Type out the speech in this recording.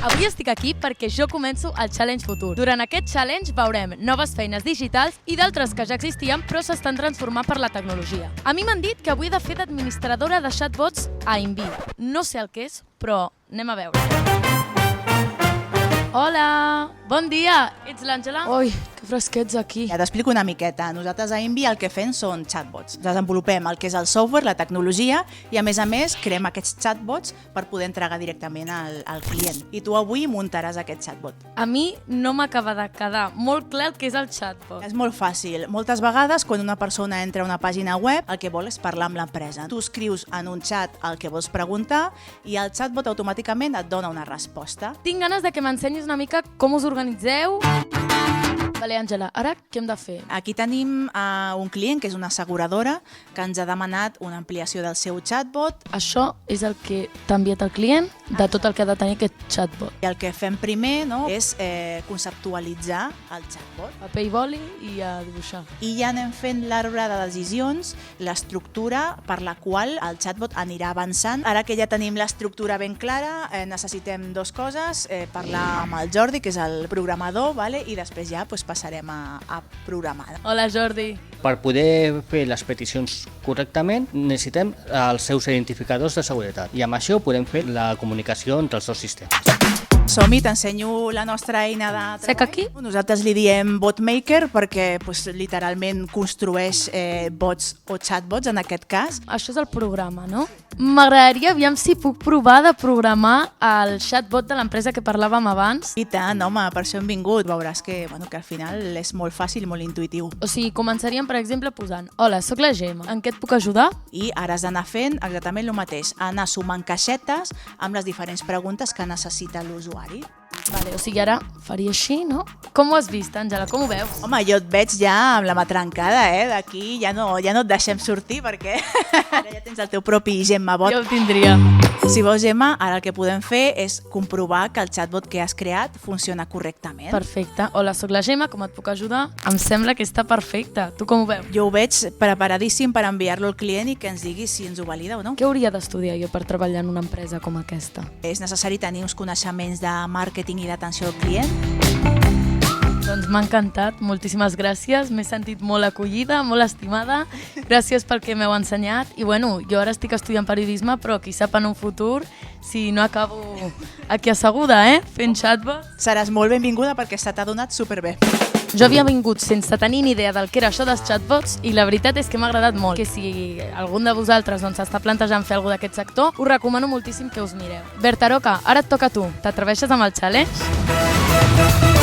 Avui estic aquí perquè jo començo el Challenge Futur. Durant aquest challenge veurem noves feines digitals i d'altres que ja existien però s'estan transformant per la tecnologia. A mi m'han dit que avui he de fer d'administradora de chatbots a Invi. No sé el que és, però anem a veure. Hola, bon dia, ets l'Àngela? Ui, que fresquets aquí. Ja t'explico una miqueta. Nosaltres a Invi el que fem són chatbots. Desenvolupem el que és el software, la tecnologia i a més creem aquests chatbots per poder entregar directament al client. I tu avui muntaràs aquest chatbot. A mi no m'acaba de quedar molt clar el que és el chatbot. És molt fàcil. Moltes vegades quan una persona entra a una pàgina web el que vol és parlar amb l'empresa. Tu escrius en un chat el que vols preguntar i el chatbot automàticament et dona una resposta. Tinc ganes de que m'ensenyis una mica com us organitzeu. Vale, Àngela, ara què hem de fer? Aquí tenim un client que és una asseguradora que ens ha demanat una ampliació del seu chatbot. Això és el que t'ha enviat el client de tot el que ha de tenir aquest chatbot. I el que fem primer és conceptualitzar el chatbot. Paper i boli i a dibuixar. I ja anem fent l'arbre de decisions, l'estructura per la qual el chatbot anirà avançant. Ara que ja tenim l'estructura ben clara, necessitem dues coses, parlar amb el Jordi, que és el programador, i després ja passarem a programar. Hola, Jordi. Per poder fer les peticions correctament necessitem els seus identificadors de seguretat i amb això podem fer la comunicació entre els dos sistemes. Som-hi, t'ensenyo la nostra eina de treball. Sec aquí? Nosaltres li diem BotMaker perquè literalment construeix bots o chatbots en aquest cas. Això és el programa, no? M'agradaria, aviam si puc provar de programar el chatbot de l'empresa que parlàvem abans. I tant, home, per això hem vingut. Veuràs que al final és molt fàcil i molt intuïtiu. O sigui, començaríem, per exemple, posant hola, sóc la Gemma, en què et puc ajudar? I ara has d'anar fent exactament el mateix, anar sumant caixetes amb les diferents preguntes que necessita l'usuari. Vale, o sigui, ara faria així, no? Com ho has vist, Àngela? Com ho veus? Home, jo et veig ja amb la mà trencada, d'aquí ja no et deixem sortir perquè ara ja tens el teu propi Gemma bot. Jo el tindria. Si vols, Gemma, ara el que podem fer és comprovar que el chatbot que has creat funciona correctament. Perfecte. Hola, sóc la Gemma, com et puc ajudar? Em sembla que està perfecte. Tu com ho veus? Jo ho veig preparadíssim per enviar-lo al client i que ens digui si ens ho valida o no. Què hauria d'estudiar jo per treballar en una empresa com aquesta? És necessari tenir uns coneixements de màrqueting i d'atenció al client. Doncs m'ha encantat, moltíssimes gràcies, m'he sentit molt acollida, molt estimada, gràcies pel que m'heu ensenyat i jo ara estic estudiant periodisme però qui sap en un futur si no acabo aquí asseguda, fent chatbot. Seràs molt benvinguda perquè se t'ha donat superbé. Jo havia vingut sense tenir ni idea del que era això dels chatbots i la veritat és que m'ha agradat molt. Que si algun de vosaltres s'està plantejant fer alguna d'aquest sector, us recomano moltíssim que us mireu. Berta Roca, ara et toca a tu. T'atreveixes amb el challenge?